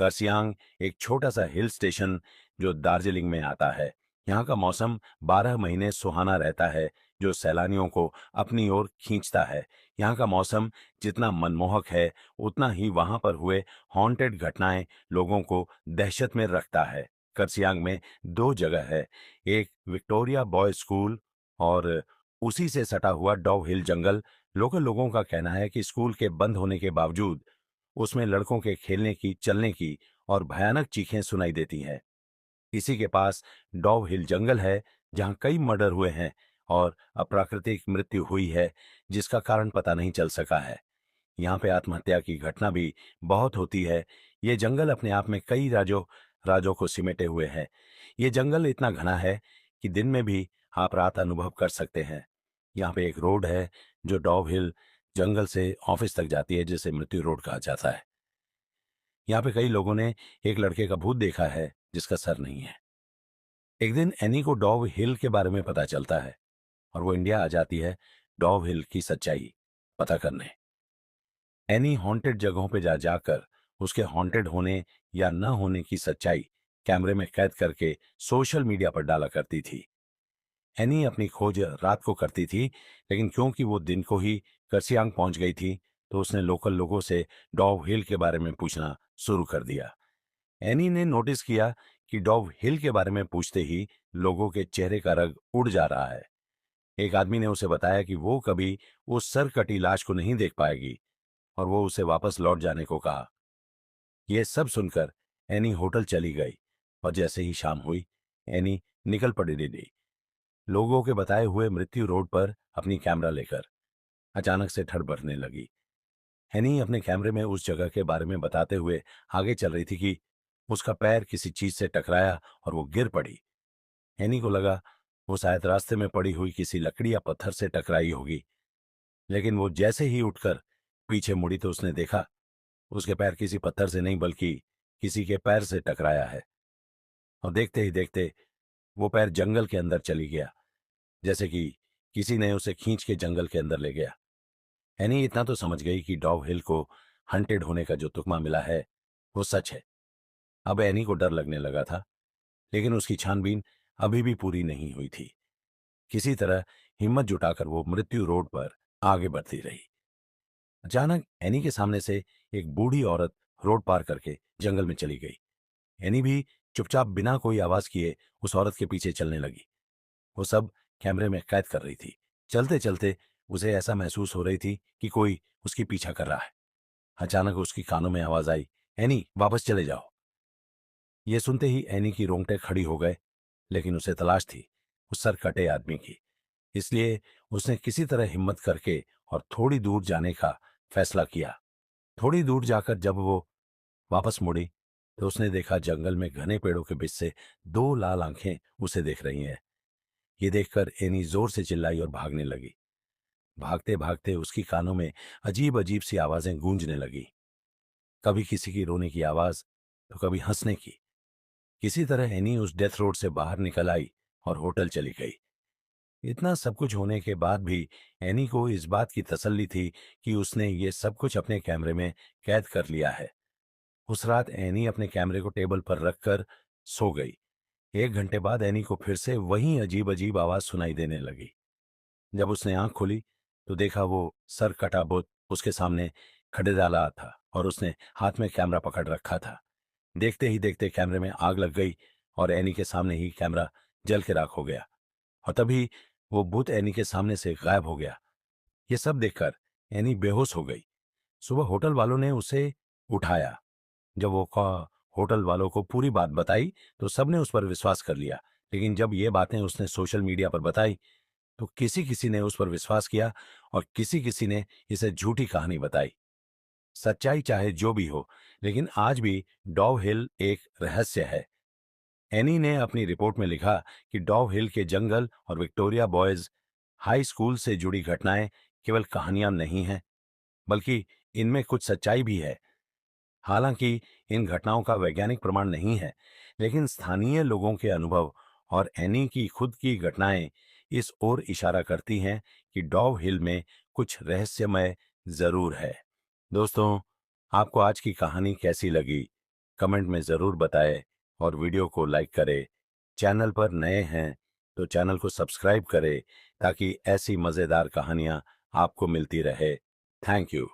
कर्सियांग एक छोटा सा हिल स्टेशन जो दार्जिलिंग में आता है। यहाँ का मौसम 12 महीने सुहाना रहता है, जो सैलानियों को अपनी ओर खींचता है। यहाँ का मौसम जितना मनमोहक है, उतना ही वहां पर हुए हॉन्टेड घटनाएं लोगों को दहशत में रखता है। कर्सियांग में दो जगह है, एक विक्टोरिया बॉयज स्कूल और उसी से सटा हुआ डॉव हिल जंगल। लोकल लोगों का कहना है कि स्कूल के बंद होने के बावजूद उसमें लड़कों के खेलने की, चलने की और भयानक चीखें सुनाई देती हैं। इसी के पास डॉव हिल जंगल है, जहां कई मर्डर हुए हैं और अप्राकृतिक मृत्यु हुई है, जिसका कारण पता नहीं चल सका है। यहाँ पे आत्महत्या की घटना भी बहुत होती है। ये जंगल अपने आप में कई राजों राजों को सिमटे हुए है। ये जंगल इतना घना है कि दिन में भी आप रात अनुभव कर सकते हैं। यहाँ पे एक रोड है जो डॉव हिल जंगल से ऑफिस तक जाती है, जिसे मृत्यु रोड कहा जाता है। यहाँ पे कई लोगों ने एक लड़के का भूत देखा है जिसका सर नहीं है। एक दिन एनी को डॉव हिल के बारे में पता चलता है और वो इंडिया आ जाती है डॉव हिल की सच्चाई पता करने। एनी हॉन्टेड जगहों पे जा जाकर उसके हॉन्टेड होने या न होने की सच्चाई कैमरे में कैद करके सोशल मीडिया पर डाला करती थी। एनी अपनी खोज रात को करती थी, लेकिन क्योंकि वो दिन को ही कर्सियांग पहुंच गई थी, तो उसने लोकल लोगों से डॉव हिल के बारे में पूछना शुरू कर दिया। एनी ने नोटिस किया कि डॉव हिल के बारे में पूछते ही लोगों के चेहरे का रंग उड़ जा रहा है। एक आदमी ने उसे बताया कि वो कभी उस सर कटी लाश को नहीं देख पाएगी और वो उसे वापस लौट जाने को कहा। यह सब सुनकर एनी होटल चली गई और जैसे ही शाम हुई, एनी निकल पड़ी दिल्ली, लोगों के बताए हुए मृत्यु रोड पर अपनी कैमरा लेकर। अचानक से ठंड बढ़ने लगी। एनी अपने कैमरे में उस जगह के बारे में बताते हुए आगे चल रही थी कि उसका पैर किसी चीज से टकराया और वो गिर पड़ी। एनी को लगा वो शायद रास्ते में पड़ी हुई किसी लकड़ी या पत्थर से टकराई होगी, लेकिन वो जैसे ही उठकर पीछे मुड़ी तो उसने देखा उसके पैर किसी पत्थर से नहीं बल्कि किसी के पैर से टकराया है। और देखते ही देखते वो पैर जंगल के अंदर चली गया, जैसे कि किसी ने उसे खींच के जंगल के अंदर ले गया। एनी इतना तो समझ गई कि डॉव हिल को हंटेड होने का जो तुकमा मिला है वो सच है। अब एनी को डर लगने लगा था, लेकिन उसकी छानबीन अभी भी पूरी नहीं हुई थी। किसी तरह हिम्मत जुटाकर वो मृत्यु रोड पर आगे बढ़ती रही। अचानक एनी के सामने से एक बूढ़ी औरत रोड पार करके जंगल में चली गई। एनी भी चुपचाप बिना कोई आवाज किए उस औरत के पीछे चलने लगी। वो सब कैमरे में कैद कर रही थी। चलते चलते उसे ऐसा महसूस हो रही थी कि कोई उसकी पीछा कर रहा है। अचानक उसकी कानों में आवाज आई, एनी वापस चले जाओ। ये सुनते ही एनी की रोंगटे खड़ी हो गए, लेकिन उसे तलाश थी उस सर कटे आदमी की। इसलिए उसने किसी तरह हिम्मत करके और थोड़ी दूर जाने का फैसला किया। थोड़ी दूर जाकर जब वो वापस मुड़ी, तो उसने देखा जंगल में घने पेड़ों के बीच से दो लाल आंखें उसे देख रही हैं। ये देखकर एनी जोर से चिल्लाई और भागने लगी। भागते भागते उसकी कानों में अजीब अजीब सी आवाजें गूंजने लगी। कभी किसी की रोने की आवाज, तो कभी हंसने की। किसी तरह एनी उस डेथ रोड से बाहर निकल आई और होटल चली गई। इतना सब कुछ होने के बाद भी एनी को इस बात की तसल्ली थी कि उसने ये सब कुछ अपने कैमरे में कैद कर लिया है। उस रात एनी अपने कैमरे को टेबल पर रखकर सो गई। 1 घंटे बाद एनी को फिर से वही अजीब अजीब आवाज सुनाई देने लगी। जब उसने आंख खोली, तो देखा वो सर कटा बुत उसके सामने खड़े डाला था और उसने हाथ में कैमरा पकड़ रखा था। देखते ही देखते कैमरे में आग लग गई और एनी के सामने ही कैमरा जल के राख हो गया और तभी वो भूत एनी के सामने से गायब हो गया। ये सब देखकर एनी बेहोश हो गई। सुबह होटल वालों ने उसे उठाया। जब वो होटल वालों को पूरी बात बताई, तो सबने उस पर विश्वास कर लिया। लेकिन जब ये बातें उसने सोशल मीडिया पर बताई, तो किसी किसी ने उस पर विश्वास किया और किसी किसी ने इसे झूठी कहानी बताई। सच्चाई चाहे जो भी हो, लेकिन आज भी डॉव हिल एक रहस्य है। एनी ने अपनी रिपोर्ट में लिखा कि डॉव हिल के जंगल और विक्टोरिया बॉयज हाई स्कूल से जुड़ी घटनाएं केवल कहानियां नहीं हैं, बल्कि इनमें कुछ सच्चाई भी है। हालांकि इन घटनाओं का वैज्ञानिक प्रमाण नहीं है, लेकिन स्थानीय लोगों के अनुभव और एनी की खुद की घटनाएं इस ओर इशारा करती हैं कि डॉव हिल में कुछ रहस्यमय जरूर है। दोस्तों, आपको आज की कहानी कैसी लगी? कमेंट में ज़रूर बताएं और वीडियो को लाइक करें। चैनल पर नए हैं तो चैनल को सब्सक्राइब करें ताकि ऐसी मज़ेदार कहानियाँ आपको मिलती रहे। Thank you.